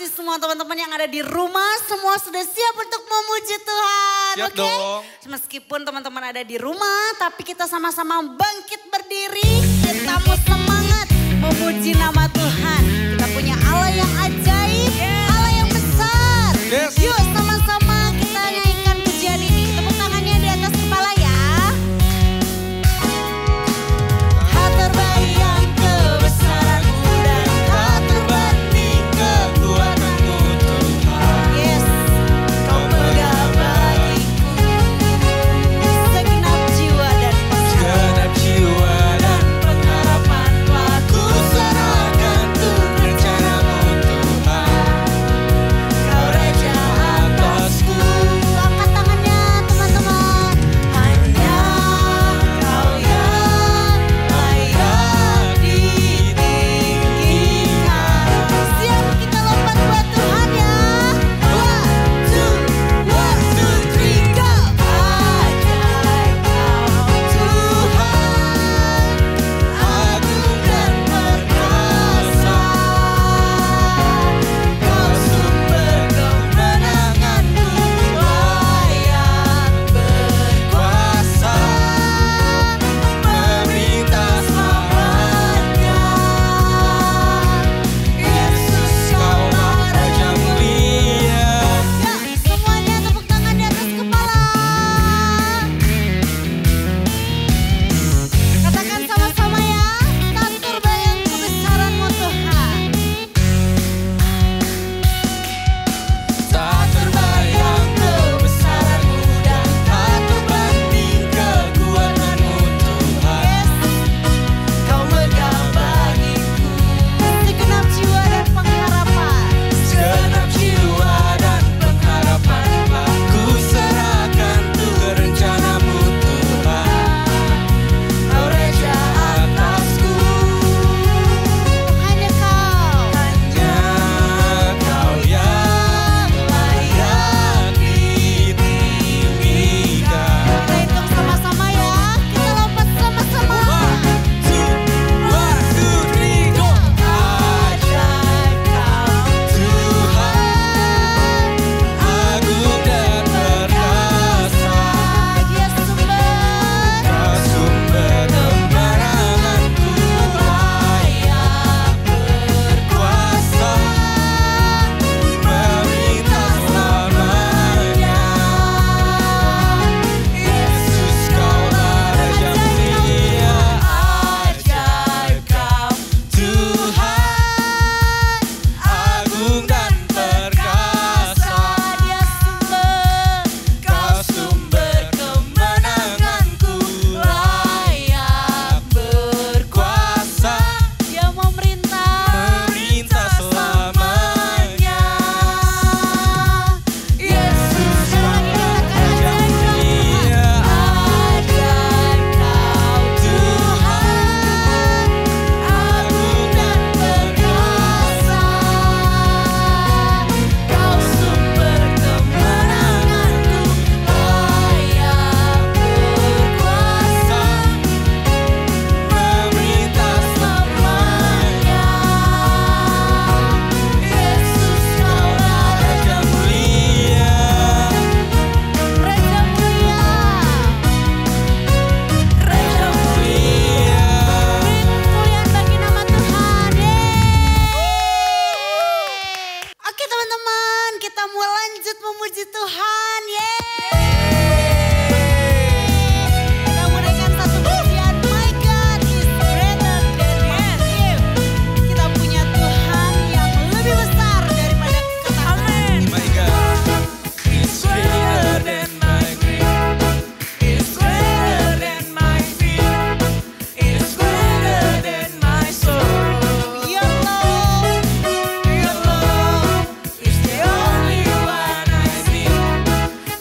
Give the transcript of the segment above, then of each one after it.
pasti semua teman-teman yang ada di rumah semua sudah siap untuk memuji Tuhan. Siap dong. Meskipun teman-teman ada di rumah tapi kita sama-sama bangkit berdiri. Kita mau semangat memuji nama Tuhan. Kita punya Allah yang ajaib, Allah yang besar. Yuk sama-sama kita nyanyikan pujian ini. Tepuk tangannya di atas kepala ya.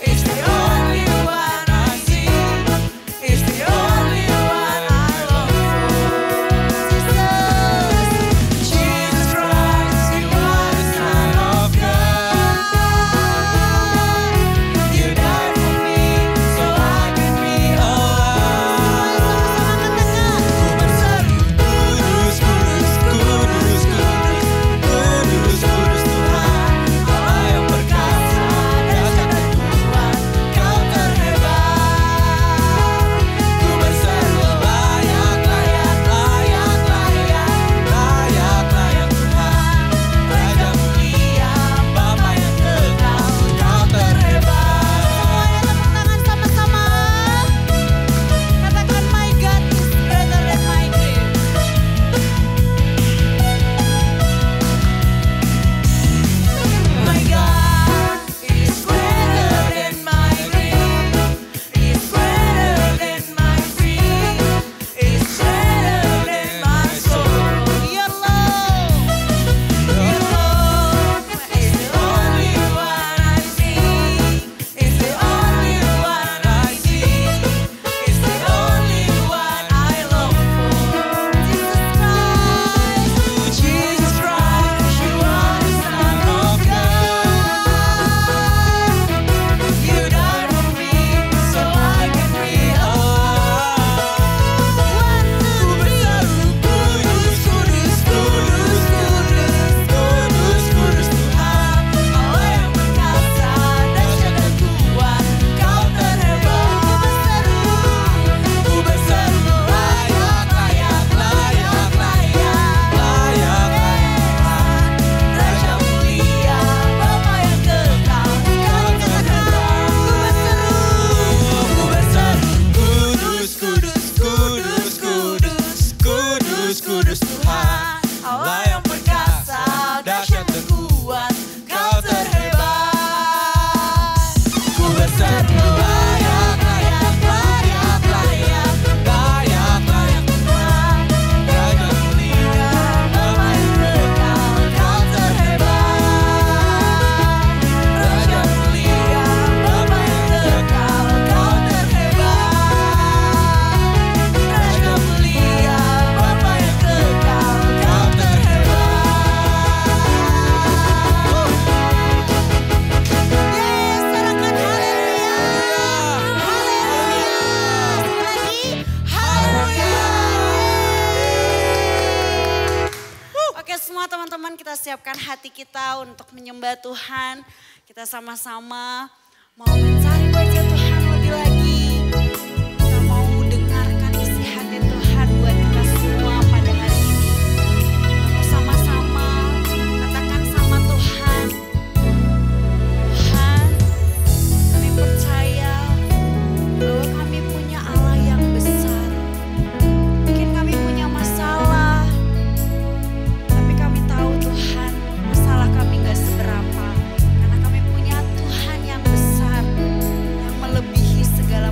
It's the mempersiapkan hati kita untuk menyembah Tuhan. Kita sama-sama mau mencari wajah Tuhan lebih lagi. Kita mau dengarkan isi hati Tuhan buat kita semua pada hari ini. Kita mau sama-sama katakan sama Tuhan. Tuhan, kami percaya bahwa kami punya Allah yang besar. Mungkin kami punya masalah, tapi kami tahu Tuhan, masalah kami gak seberapa. Karena kami punya Tuhan yang besar, yang melebihi segala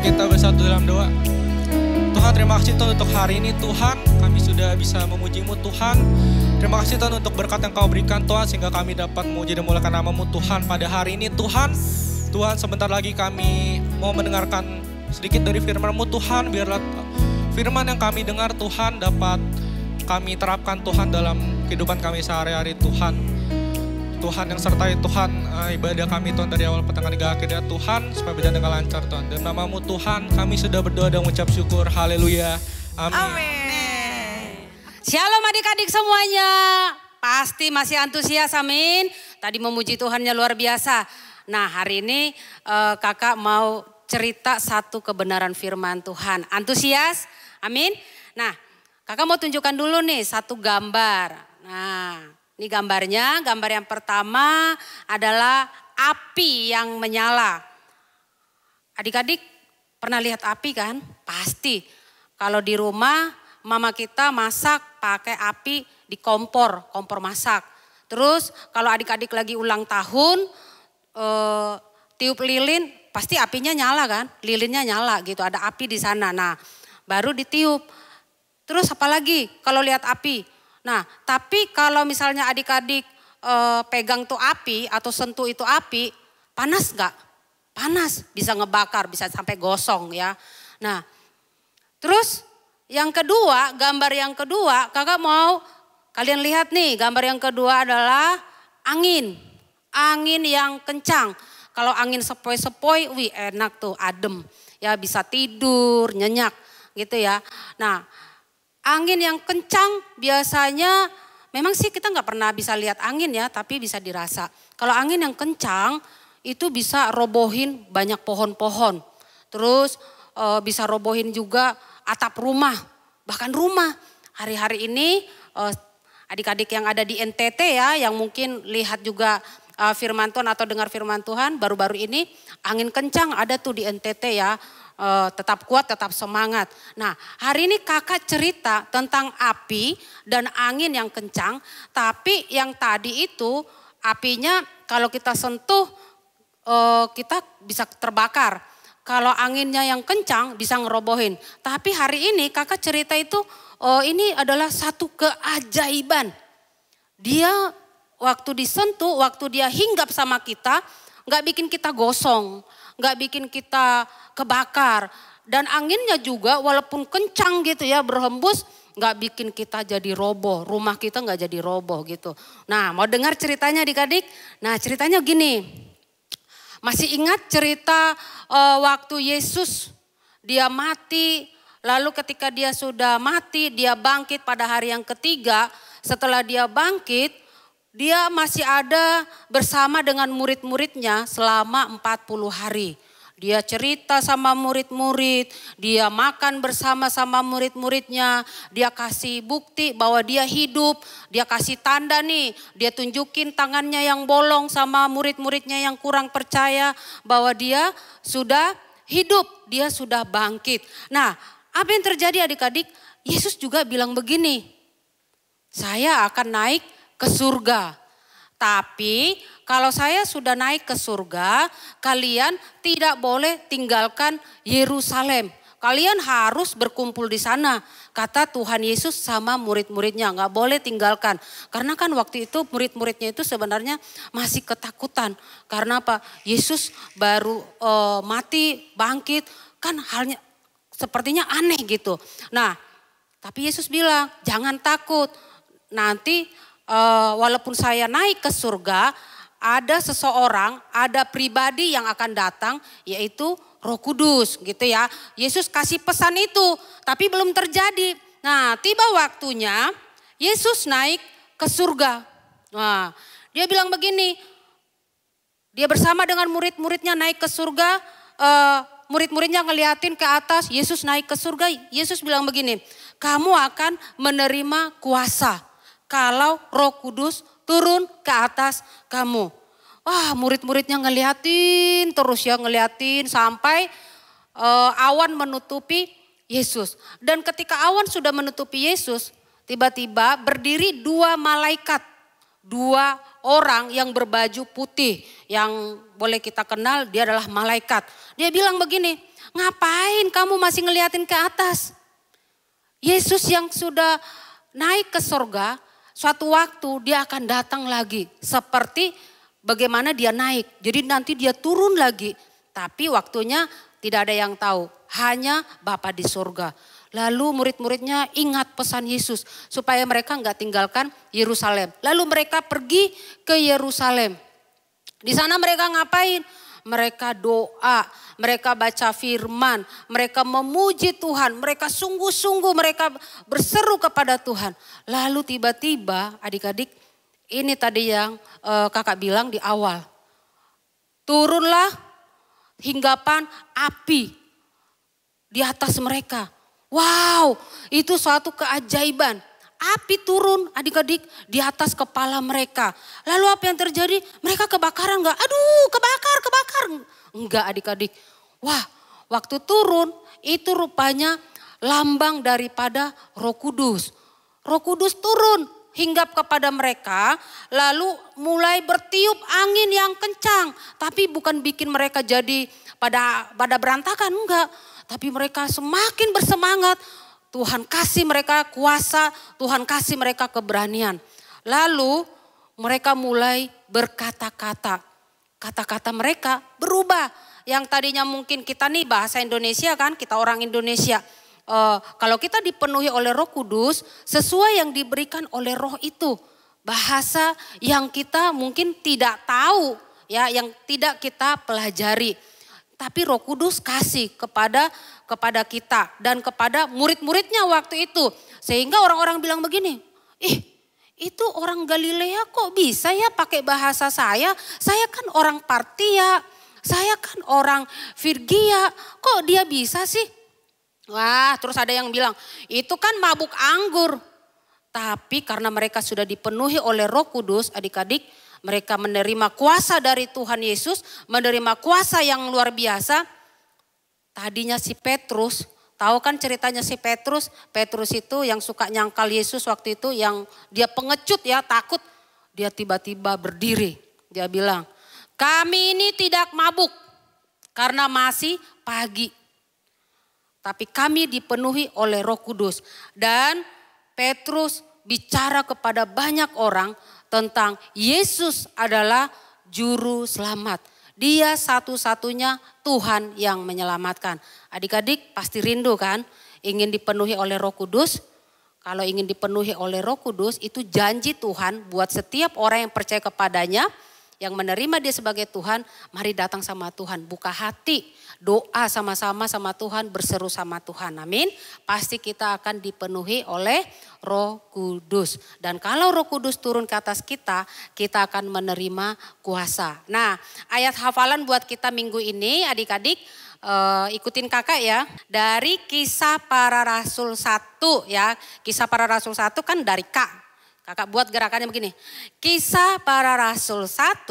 kita bersatu dalam doa. Tuhan, terima kasih Tuhan untuk hari ini Tuhan. Kami sudah bisa memuji-Mu Tuhan. Terima kasih Tuhan untuk berkat yang Kau berikan Tuhan. Sehingga kami dapat memuji dan memuliakan nama-Mu Tuhan pada hari ini Tuhan. Tuhan, sebentar lagi kami mau mendengarkan sedikit dari firman-Mu Tuhan. Biarlah firman yang kami dengar Tuhan dapat kami terapkan Tuhan dalam kehidupan kami sehari-hari Tuhan. Tuhan yang sertai Tuhan ibadah kami Tuhan dari awal pertengahan hingga akhirnya Tuhan. Supaya berjalan dengan lancar Tuhan. Dan nama-Mu Tuhan kami sudah berdoa dan mengucap syukur. Haleluya. Amin. Amin. Shalom adik-adik semuanya. Pasti masih antusias, amin. Tadi memuji Tuhannya luar biasa. Nah hari ini kakak mau cerita satu kebenaran firman Tuhan. Antusias? Amin. Nah kakak mau tunjukkan dulu nih satu gambar. Nah ini gambarnya, gambar yang pertama adalah api yang menyala. Adik-adik pernah lihat api kan? Pasti. Kalau di rumah mama kita masak pakai api di kompor masak. Terus kalau adik-adik lagi ulang tahun, tiup lilin pasti apinya nyala kan? Lilinnya nyala gitu, ada api di sana. Nah baru ditiup. Terus apalagi kalau lihat api? Nah, tapi kalau misalnya adik-adik pegang tuh api atau sentuh itu api, panas gak? Panas, bisa ngebakar, bisa sampai gosong ya. Nah, terus yang kedua, gambar yang kedua, kakak mau kalian lihat nih, gambar yang kedua adalah angin. Angin yang kencang. Kalau angin sepoi-sepoi, wih enak tuh, adem. Ya bisa tidur, nyenyak gitu ya. Nah, angin yang kencang biasanya memang sih kita nggak pernah bisa lihat angin ya, tapi bisa dirasa. Kalau angin yang kencang itu bisa robohin banyak pohon-pohon. Terus bisa robohin juga atap rumah, bahkan rumah. Hari-hari ini adik-adik yang ada di NTT ya, yang mungkin lihat juga firman Tuhan atau dengar firman Tuhan baru-baru ini, angin kencang ada tuh di NTT ya. Tetap kuat, tetap semangat. Nah hari ini kakak cerita tentang api dan angin yang kencang. Tapi yang tadi itu apinya kalau kita sentuh kita bisa terbakar. Kalau anginnya yang kencang bisa ngerobohin. Tapi hari ini kakak cerita itu ini adalah satu keajaiban. Dia waktu disentuh, waktu dia hinggap sama kita gak bikin kita gosong. Gak bikin kita kebakar. Dan anginnya juga walaupun kencang gitu ya berhembus, gak bikin kita jadi roboh. Rumah kita gak jadi roboh gitu. Nah mau dengar ceritanya adik-adik? Nah ceritanya gini. Masih ingat cerita waktu Yesus dia mati. Lalu ketika dia sudah mati, dia bangkit pada hari yang ketiga. Setelah dia bangkit, dia masih ada bersama dengan murid-muridnya selama 40 hari. Dia cerita sama murid-murid, dia makan bersama-sama murid-muridnya. Dia kasih bukti bahwa dia hidup, dia kasih tanda nih. Dia tunjukin tangannya yang bolong sama murid-muridnya yang kurang percaya bahwa dia sudah hidup, dia sudah bangkit. Nah apa yang terjadi adik-adik? Yesus juga bilang begini, saya akan naik ke surga. Tapi kalau saya sudah naik ke surga, kalian tidak boleh tinggalkan Yerusalem. Kalian harus berkumpul di sana. Kata Tuhan Yesus sama murid-muridnya, nggak boleh tinggalkan. Karena kan waktu itu murid-muridnya itu sebenarnya masih ketakutan. Karena apa? Yesus baru mati, bangkit, kan halnya sepertinya aneh gitu. Nah, tapi Yesus bilang jangan takut. Nanti walaupun saya naik ke surga, ada seseorang, ada pribadi yang akan datang, yaitu Roh Kudus gitu ya. Yesus kasih pesan itu, tapi belum terjadi. Nah tiba waktunya Yesus naik ke surga. Nah dia bilang begini, dia bersama dengan murid-muridnya naik ke surga, murid-muridnya ngeliatin ke atas, Yesus naik ke surga. Yesus bilang begini, kamu akan menerima kuasa kalau Roh Kudus turun ke atas kamu. Wah murid-muridnya ngeliatin terus ya, ngeliatin sampai awan menutupi Yesus. Dan ketika awan sudah menutupi Yesus, tiba-tiba berdiri dua malaikat. Dua orang yang berbaju putih yang boleh kita kenal dia adalah malaikat. Dia bilang begini, ngapain kamu masih ngeliatin ke atas? Yesus yang sudah naik ke sorga, suatu waktu dia akan datang lagi. Seperti bagaimana dia naik, jadi nanti dia turun lagi. Tapi waktunya tidak ada yang tahu, hanya Bapa di sorga. Lalu murid-muridnya ingat pesan Yesus supaya mereka nggak tinggalkan Yerusalem. Lalu mereka pergi ke Yerusalem. Di sana mereka ngapain? Mereka doa, mereka baca firman, mereka memuji Tuhan, mereka sungguh-sungguh mereka berseru kepada Tuhan. Lalu tiba-tiba adik-adik ini tadi yang kakak bilang di awal. Turunlah hinggapan api di atas mereka. Wow, itu suatu keajaiban. Api turun adik-adik di atas kepala mereka. Lalu apa yang terjadi? Mereka kebakaran enggak? Aduh kebakar. Enggak adik-adik. Wah waktu turun itu rupanya lambang daripada Roh Kudus. Roh Kudus turun hinggap kepada mereka. Lalu mulai bertiup angin yang kencang. Tapi bukan bikin mereka jadi pada berantakan, enggak. Tapi mereka semakin bersemangat. Tuhan kasih mereka kuasa, Tuhan kasih mereka keberanian. Lalu mereka mulai berkata-kata. Kata-kata mereka berubah. Yang tadinya mungkin kita nih bahasa Indonesia kan, kita orang Indonesia. Kalau kita dipenuhi oleh Roh Kudus, sesuai yang diberikan oleh Roh itu. Bahasa yang kita mungkin tidak tahu, ya, yang tidak kita pelajari. Tapi Roh Kudus kasih kepada kita dan kepada murid-muridnya waktu itu. Sehingga orang-orang bilang begini, itu orang Galilea kok bisa ya pakai bahasa saya? Saya kan orang Partia, saya kan orang Frigia, kok dia bisa sih? Wah, terus ada yang bilang, itu kan mabuk anggur. Tapi karena mereka sudah dipenuhi oleh Roh Kudus, adik-adik, mereka menerima kuasa dari Tuhan Yesus, menerima kuasa yang luar biasa. Tadinya si Petrus, tahu kan ceritanya si Petrus? Petrus itu yang suka nyangkal Yesus waktu itu, yang dia pengecut ya, takut. Dia tiba-tiba berdiri, dia bilang, kami ini tidak mabuk karena masih pagi. Tapi kami dipenuhi oleh Roh Kudus. Dan Petrus bicara kepada banyak orang tentang Yesus adalah juru selamat. Dia satu-satunya Tuhan yang menyelamatkan. Adik-adik pasti rindu kan ingin dipenuhi oleh Roh Kudus. Kalau ingin dipenuhi oleh Roh Kudus itu janji Tuhan buat setiap orang yang percaya kepadanya. Yang menerima dia sebagai Tuhan, mari datang sama Tuhan. Buka hati, doa sama-sama sama Tuhan, berseru sama Tuhan. Amin. Pasti kita akan dipenuhi oleh Roh Kudus. Dan kalau Roh Kudus turun ke atas kita, kita akan menerima kuasa. Nah, ayat hafalan buat kita minggu ini adik-adik, ikutin kakak ya. Dari Kisah Para Rasul 1 ya. Kisah Para Rasul 1 kan dari Kak. Kakak buat gerakannya begini. Kisah Para Rasul 1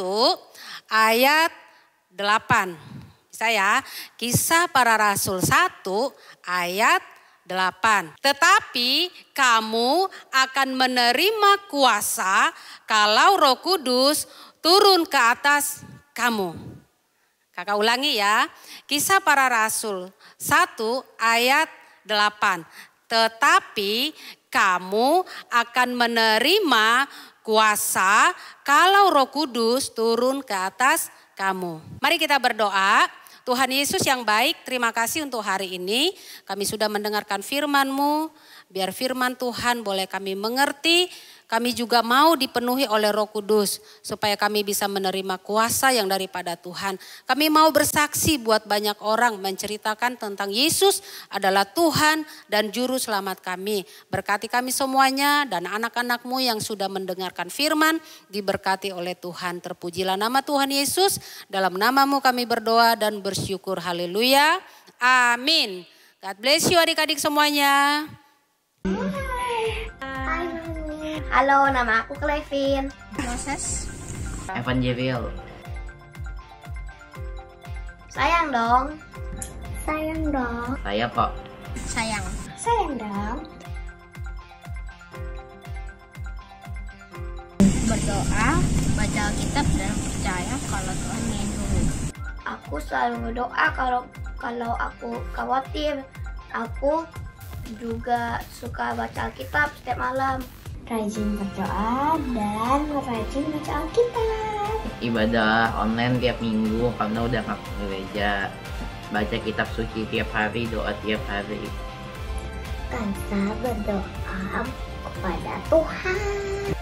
ayat 8. Bisa ya. Kisah Para Rasul 1 ayat 8. Tetapi kamu akan menerima kuasa kalau Roh Kudus turun ke atas kamu. Kakak ulangi ya. Kisah Para Rasul 1 ayat 8. Tetapi kamu akan menerima kuasa kalau Roh Kudus turun ke atas kamu. Mari kita berdoa. Tuhan Yesus yang baik, terima kasih untuk hari ini. Kami sudah mendengarkan firman-Mu. Biar firman Tuhan boleh kami mengerti. Kami juga mau dipenuhi oleh Roh Kudus supaya kami bisa menerima kuasa yang daripada Tuhan. Kami mau bersaksi buat banyak orang menceritakan tentang Yesus adalah Tuhan dan Juru Selamat kami. Berkati kami semuanya dan anak-anak-Mu yang sudah mendengarkan firman diberkati oleh Tuhan. Terpujilah nama Tuhan Yesus. Dalam nama-Mu kami berdoa dan bersyukur. Haleluya. Amin. God bless you adik-adik semuanya. Halo, nama aku Clevin. Moses. Evangelial. Sayang dong. Sayang dong. Saya kok. Sayang. Sayang dong. Berdoa, baca baca Alkitab dan percaya kalau Tuhan melindungi. Aku selalu berdoa kalau aku khawatir. Aku juga suka baca Alkitab setiap malam. Rajin berdoa dan rajin baca Alkitab. Ibadah online tiap minggu karena udah nggak ke gereja. Baca kitab suci tiap hari, doa tiap hari. Kansa berdoa kepada Tuhan.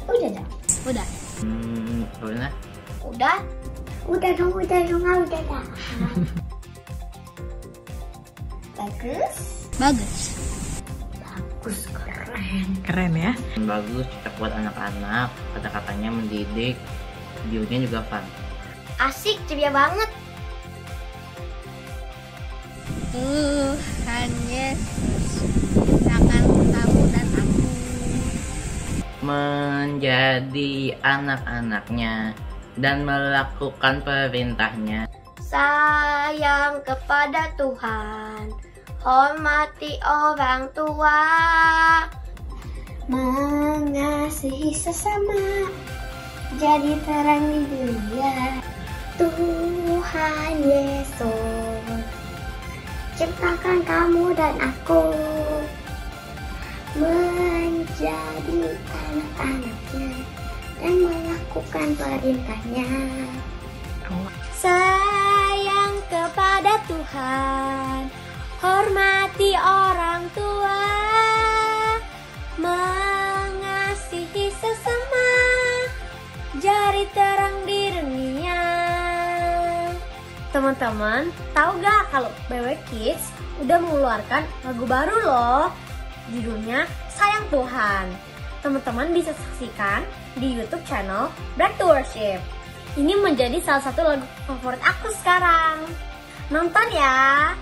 Udah dong. Udah. Pernah? Udah? Udah dong. Bagus. Bagus, Keren ya. Bagus, cocok buat anak-anak. Kata-katanya mendidik, videonya juga fun. Asik, ceria banget. Tuhan Yesus, akan kamu dan aku. Menjadi anak-anaknya dan melakukan perintahnya. Sayang kepada Tuhan, hormati orang tua, Mengasihi sesama, jadi terang di dunia. Tuhan Yesus, ciptakan kamu dan aku menjadi anak-anaknya dan melakukan perintahnya. Sayang kepada Tuhan, hormati orang tua, mengasihi sesama, jari terang di dunia. Teman-teman, tahu gak kalau BW Kids udah mengeluarkan lagu baru loh? Judulnya Sayang Tuhan. Teman-teman bisa saksikan di YouTube channel Back to Worship. Ini menjadi salah satu lagu favorit aku sekarang. Nonton ya!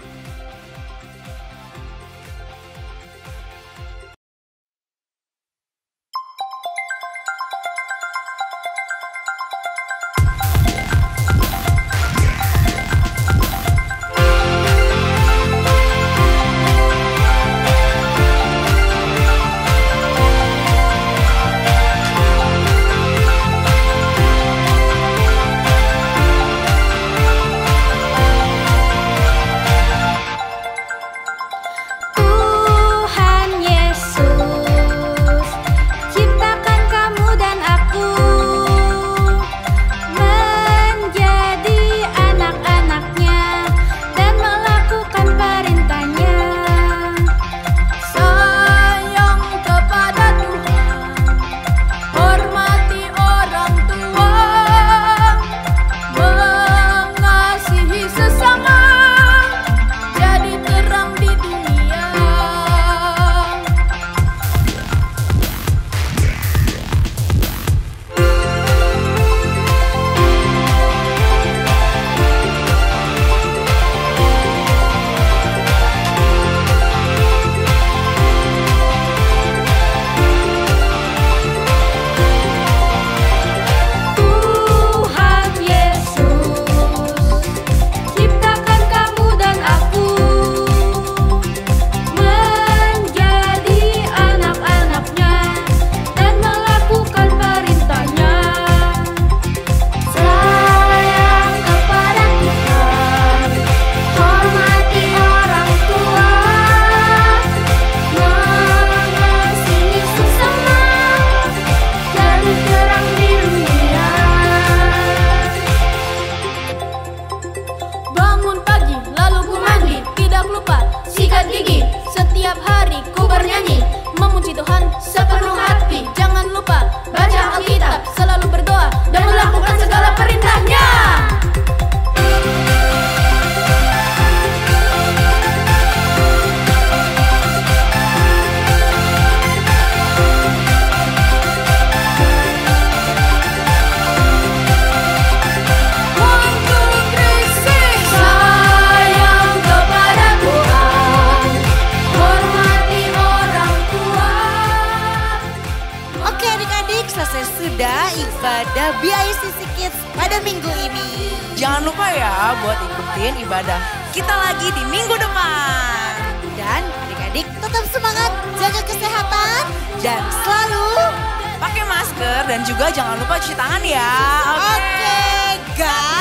ibadah BICC Kids pada minggu ini. Jangan lupa ya buat ikutin ibadah kita lagi di minggu depan. Dan adik-adik tetap semangat, jaga kesehatan, dan selalu pakai dan juga jangan lupa cuci tangan ya. Oke, guys.